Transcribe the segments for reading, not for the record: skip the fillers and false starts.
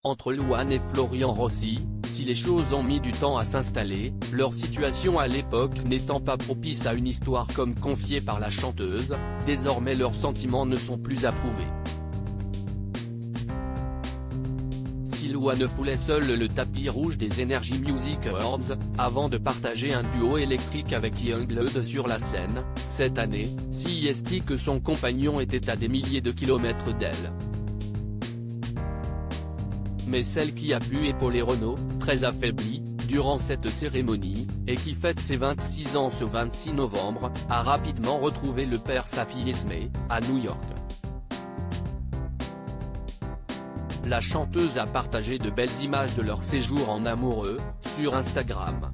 Entre Louane et Florian Rossi, si les choses ont mis du temps à s'installer, leur situation à l'époque n'étant pas propice à une histoire comme confiée par la chanteuse, désormais leurs sentiments ne sont plus approuvés. Si Louane foulait seule le tapis rouge des Energy Music Awards, avant de partager un duo électrique avec Youngblood sur la scène, cette année, si est que son compagnon était à des milliers de kilomètres d'elle. Mais celle qui a pu épauler Renaud, très affaibli, durant cette cérémonie, et qui fête ses 26 ans ce 26 novembre, a rapidement retrouvé le père sa fille Esmé, à New York. La chanteuse a partagé de belles images de leur séjour en amoureux, sur Instagram.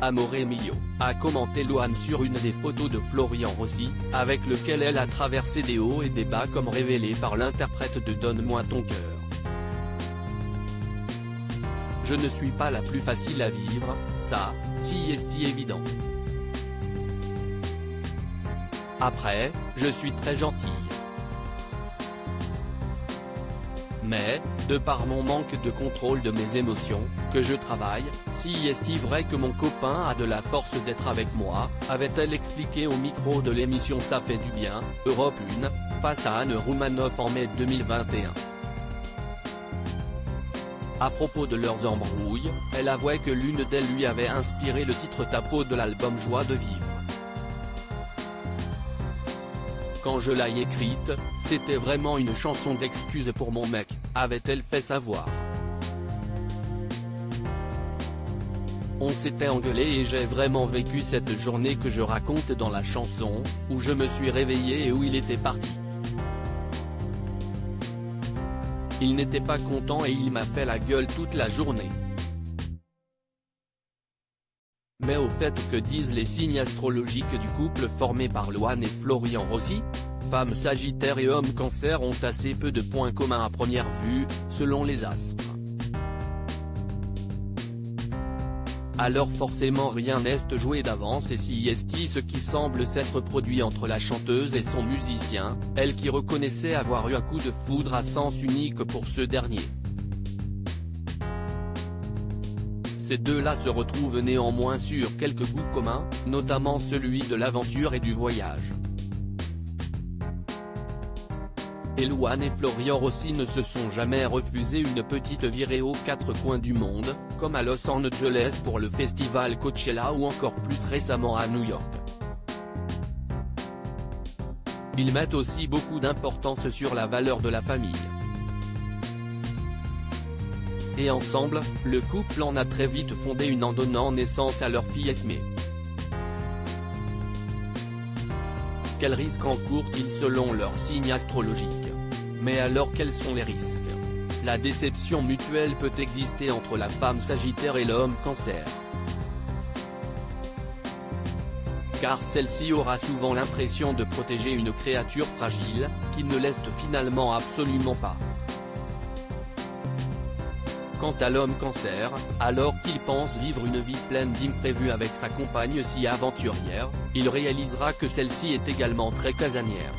Amore Mio a commenté Louane sur une des photos de Florian Rossi, avec lequel elle a traversé des hauts et des bas comme révélé par l'interprète de Donne-moi ton cœur. Je ne suis pas la plus facile à vivre, ça, si est évident. Après, je suis très gentille. Mais, de par mon manque de contrôle de mes émotions, que je travaille, si est vrai que mon copain a de la force d'être avec moi, avait-elle expliqué au micro de l'émission Ça fait du bien, Europe 1, face à Anne Roumanoff en mai 2021. À propos de leurs embrouilles, elle avouait que l'une d'elles lui avait inspiré le titre Tapo de l'album Joie de vivre. Quand je l'ai écrite, c'était vraiment une chanson d'excuse pour mon mec, avait-elle fait savoir. On s'était engueulé et j'ai vraiment vécu cette journée que je raconte dans la chanson, où je me suis réveillé et où il était parti. Il n'était pas content et il m'a fait la gueule toute la journée. Mais au fait, que disent les signes astrologiques du couple formé par Louane et Florian Rossi? Femmes Sagittaire et hommes Cancer ont assez peu de points communs à première vue, selon les astres. Alors forcément rien n'est joué d'avance et si est ce qui semble s'être produit entre la chanteuse et son musicien, elle qui reconnaissait avoir eu un coup de foudre à sens unique pour ce dernier. Ces deux-là se retrouvent néanmoins sur quelques goûts communs, notamment celui de l'aventure et du voyage. Et Louane et Florian Rossi ne se sont jamais refusé une petite virée aux quatre coins du monde, comme à Los Angeles pour le festival Coachella ou encore plus récemment à New York. Ils mettent aussi beaucoup d'importance sur la valeur de la famille. Et ensemble, le couple en a très vite fondé une en donnant naissance à leur fille Esmé. Quels risques encourent-ils selon leur signe astrologique? Mais alors quels sont les risques? La déception mutuelle peut exister entre la femme Sagittaire et l'homme Cancer. Car celle-ci aura souvent l'impression de protéger une créature fragile, qui ne l'est finalement absolument pas. Quant à l'homme Cancer, alors qu'il pense vivre une vie pleine d'imprévus avec sa compagne si aventurière, il réalisera que celle-ci est également très casanière.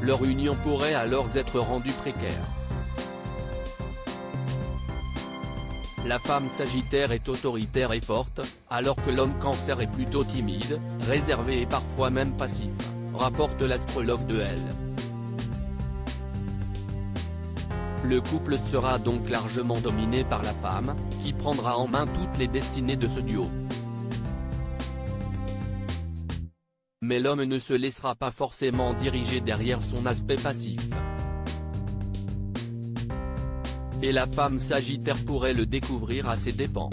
Leur union pourrait alors être rendue précaire. La femme Sagittaire est autoritaire et forte, alors que l'homme Cancer est plutôt timide, réservé et parfois même passif, rapporte l'astrologue de Elle. Le couple sera donc largement dominé par la femme, qui prendra en main toutes les destinées de ce duo. Mais l'homme ne se laissera pas forcément diriger derrière son aspect passif. Et la femme Sagittaire pourrait le découvrir à ses dépens.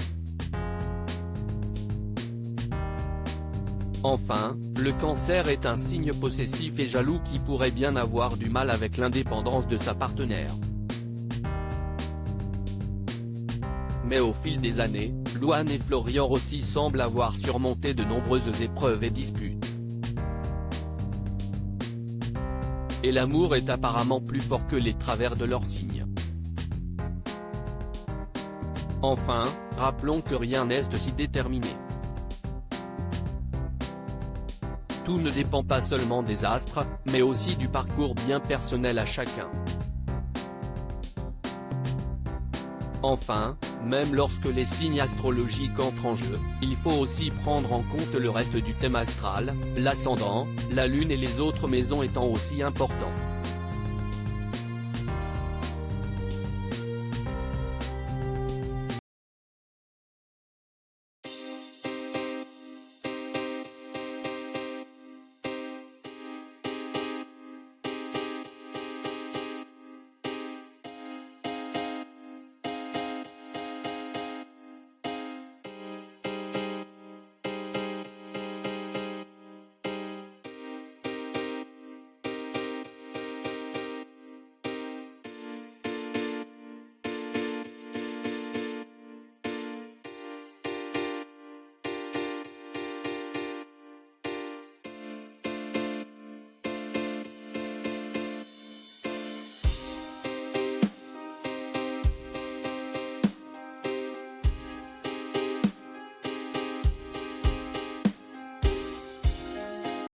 Enfin, le Cancer est un signe possessif et jaloux qui pourrait bien avoir du mal avec l'indépendance de sa partenaire. Mais au fil des années, Louane et Florian Rossi semblent avoir surmonté de nombreuses épreuves et disputes. Et l'amour est apparemment plus fort que les travers de leurs signes. Enfin, rappelons que rien n'est si déterminé. Tout ne dépend pas seulement des astres, mais aussi du parcours bien personnel à chacun. Enfin, même lorsque les signes astrologiques entrent en jeu, il faut aussi prendre en compte le reste du thème astral, l'ascendant, la lune et les autres maisons étant aussi importants.